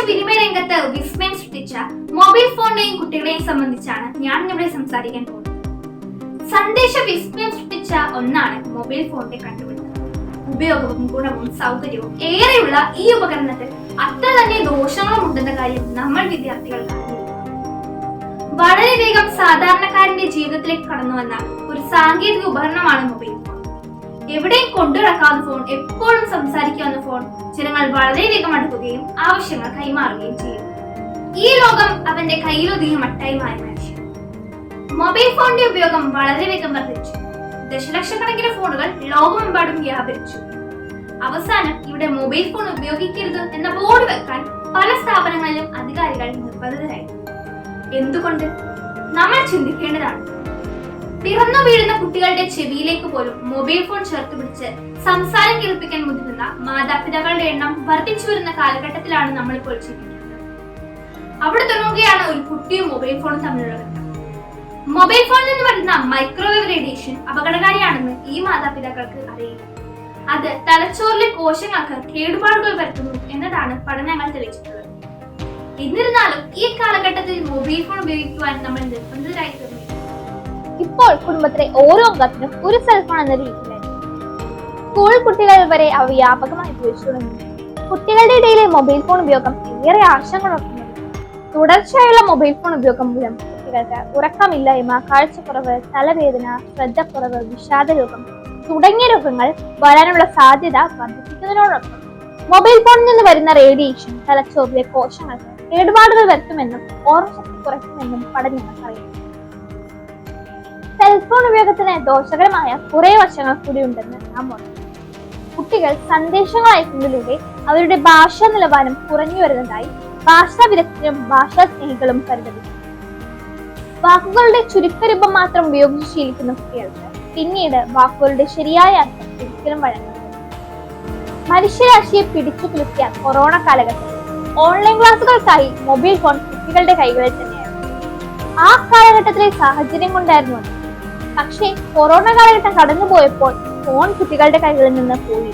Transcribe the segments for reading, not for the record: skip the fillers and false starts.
വിനിമയ രംഗത്ത് വിസ്മയം സൃഷ്ടിച്ച മൊബൈൽ ഫോണിനെയും കുട്ടികളെയും സംബന്ധിച്ചാണ് ഞാൻ ഇവിടെ സംസാരിക്കാൻ പോകുന്നത്. സന്ദേശ വിസ്മയം സൃഷ്ടിച്ച ഒന്നാണ് മൊബൈൽ ഫോണിന്റെ കണ്ടുപിടുത്തം. ഉപയോഗവും ഗുണവും സൗകര്യവും ഏറെയുള്ള ഈ ഉപകരണത്തിൽ അത്ര തന്നെ ദോഷങ്ങളും ഉണ്ടെന്ന കാര്യം നമ്മൾ വിദ്യാർത്ഥികൾക്ക് അറിയില്ല. വളരെ വേഗം സാധാരണക്കാരന്റെ ജീവിതത്തിലേക്ക് കടന്നു വന്ന ഒരു സാങ്കേതിക ഉപകരണമാണ് മൊബൈൽ ഫോൺ. എവിടെയും കൊണ്ടുനടക്കാവുന്ന ഫോൺ, എപ്പോഴും സംസാരിക്കാവുന്ന ഫോൺ ജനങ്ങൾ വളരെ വേഗം അടുക്കുകയും ആവശ്യങ്ങൾ കൈമാറുകയും ചെയ്യും. ഈ ലോകം അവന്റെ കയ്യിലൊതുങ്ങിയ മട്ടായി മാറി മനുഷ്യൻ. മൊബൈൽ ഫോണിന്റെ ഉപയോഗം വളരെ വേഗം വർദ്ധിച്ചു. ദശലക്ഷക്കണക്കിന് ഫോണുകൾ ലോകമെമ്പാടും വ്യാപരിച്ചു. അവസാനം ഇവിടെ മൊബൈൽ ഫോൺ ഉപയോഗിക്കരുത് എന്ന ബോർഡ് വെക്കാൻ പല സ്ഥാപനങ്ങളിലും അധികാരികൾ നിർബന്ധിതരായി. എന്തുകൊണ്ട്? നമ്മൾ ചിന്തിക്കേണ്ടതാണ്. പിറന്നു വീഴുന്ന കുട്ടികളുടെ ചെവിയിലേക്ക് പോലും മൊബൈൽ ഫോൺ ചേർത്ത് പിടിച്ച് സംസാരം കേൾപ്പിക്കാൻ മുതിരുന്ന മാതാപിതാക്കളുടെ എണ്ണം വർദ്ധിച്ചു വരുന്ന കാലഘട്ടത്തിലാണ് നമ്മൾ ഇപ്പോൾ ജീവിക്കുന്നത്. അവിടെ തുടങ്ങുകയാണ് ഒരു കുട്ടിയും മൊബൈൽ ഫോണും തമ്മിലുള്ള ബന്ധം. മൊബൈൽ ഫോണിൽ നിന്ന് വരുന്ന മൈക്രോവേവ് റേഡിയേഷൻ അപകടകാരിയാണെന്ന് ഈ മാതാപിതാക്കൾക്ക് അറിയില്ല. അത് തലച്ചോറിലെ കോശങ്ങൾക്ക് കേടുപാടുകൾ വരുത്തുന്നു എന്നതാണ് പഠനങ്ങൾ തെളിയിച്ചിട്ടുള്ളത്. എന്നിരുന്നാലും ഈ കാലഘട്ടത്തിൽ മൊബൈൽ ഫോൺ ഉപയോഗിക്കുവാൻ നമ്മൾ നിർബന്ധിതരായി തീർന്നു. ഇപ്പോൾ കുടുംബത്തിലെ ഓരോ അംഗത്തിനും ഒരു സെൽഫോൺ എന്ന രീതിയിലായിരുന്നു. സ്കൂൾ കുട്ടികൾ വരെ അവ വ്യാപകമായി ഉപയോഗിച്ചു തുടങ്ങി. കുട്ടികളുടെ ഇടയിലെ മൊബൈൽ ഫോൺ ഉപയോഗം ഏറെ ആശങ്കയുണർത്തുന്നു. തുടർച്ചയായുള്ള മൊബൈൽ ഫോൺ ഉപയോഗം മൂലം കുട്ടികൾക്ക് ഉറക്കമില്ലായ്മ, കാഴ്ചക്കുറവ്, തലവേദന, ശ്രദ്ധക്കുറവ്, വിഷാദരോഗം തുടങ്ങിയ രോഗങ്ങൾ വരാനുള്ള സാധ്യത വർദ്ധിപ്പിക്കുന്നതിനോടൊപ്പം മൊബൈൽ ഫോണിൽ നിന്ന് വരുന്ന റേഡിയേഷൻ തലച്ചോറിലെ കോശങ്ങൾക്ക് കേടുപാടുകൾ വരുത്തുമെന്നും ഓർമ്മശക്തി കുറയ്ക്കുമെന്നും പഠനങ്ങൾ പറയുന്നു. സെൽഫോൺ ഉപയോഗത്തിന് ദോഷകരമായ കുറെ വശങ്ങൾ കൂടി ഉണ്ടെന്ന് നാം ഓർക്കണം. കുട്ടികൾ സന്ദേശങ്ങൾ അയക്കുന്നതിലൂടെ അവരുടെ ഭാഷാ നിലവാരം കുറഞ്ഞു വരുന്നതായി ഭാഷാ വിദഗ്ധരും ഭാഷാ സ്നേഹികളും കരുതുന്നു. വാക്കുകളുടെ ചുരുക്കരൂപം മാത്രം ഉപയോഗിച്ച് ശീലിക്കുന്ന കുട്ടികൾക്ക് പിന്നീട് വാക്കുകളുടെ ശരിയായ അർത്ഥം ഒരിക്കലും വഴങ്ങുന്നു. മനുഷ്യരാശിയെ പിടിച്ചു കുലുക്കിയ കൊറോണ കാലഘട്ടത്തിൽ ഓൺലൈൻ ക്ലാസുകൾക്കായി മൊബൈൽ ഫോൺ കുട്ടികളുടെ കൈകളിൽ തന്നെയായിരുന്നു. ആ കാലഘട്ടത്തിലെ സാഹചര്യം കൊണ്ടായിരുന്നു അത്. പക്ഷേ കൊറോണ കാലഘട്ടം കടന്നുപോയപ്പോൾ ഫോൺ കുട്ടികളുടെ കൈകളിൽ നിന്ന് പോയി.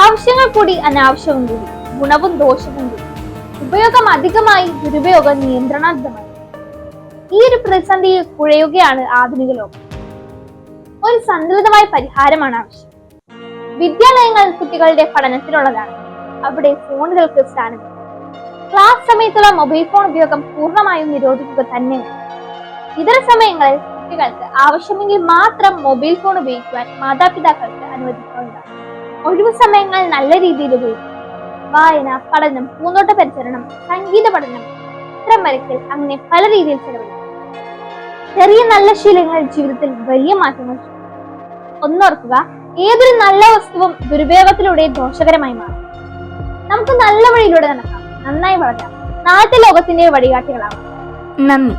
ആവശ്യങ്ങൾ കൂടി അനാവശ്യവും കൂടി, ഗുണവും ദോഷവും കൂടി. ഉപയോഗം അധികമായി, ദുരുപയോഗം നിയന്ത്രണാതീതമായി. ഈ ഒരു പ്രതിസന്ധിയിൽ കുഴയുകയാണ് ആധുനിക ലോകം. ഒരു സന്തുലിതമായ പരിഹാരമാണ് ആവശ്യം. വിദ്യാലയങ്ങൾ കുട്ടികളുടെ പഠനത്തിനുള്ളതാണ്. അവിടെ ഫോണുകൾക്ക് സ്ഥാനമില്ല. ക്ലാസ് സമയത്തുള്ള മൊബൈൽ ഫോൺ ഉപയോഗം പൂർണ്ണമായും നിരോധിക്കുക തന്നെ വേണം. ഇതര സമയങ്ങളിൽ കുട്ടികൾക്ക് ആവശ്യമെങ്കിൽ മാത്രം മൊബൈൽ ഫോൺ ഉപയോഗിക്കുവാൻ മാതാപിതാക്കൾക്ക് അനുവദിക്കുന്നതാണ്. ഒഴിവു സമയങ്ങൾ നല്ല രീതിയിൽ ഉപയോഗിക്കും. വായന, പഠനം, പൂന്തോട്ട പരിചരണം, സംഗീത പഠനം, ചിത്രം വരയ്ക്കൽ, അങ്ങനെ പല രീതിയിൽ ചെലവഴിക്കും. ചെറിയ നല്ല ശീലങ്ങൾ ജീവിതത്തിൽ വലിയ മാറ്റങ്ങൾ. ഒന്നോർക്കുക, ഏതൊരു നല്ല വസ്തുവും ദുരുപയോഗത്തിലൂടെ ദോഷകരമായി മാറും. നമുക്ക് നല്ല വഴിയിലൂടെ നടക്കാം, നന്നായി വളരാം, നാളത്തെ ലോകത്തിന്റെ വഴികാട്ടികളാവാം. നന്ദി.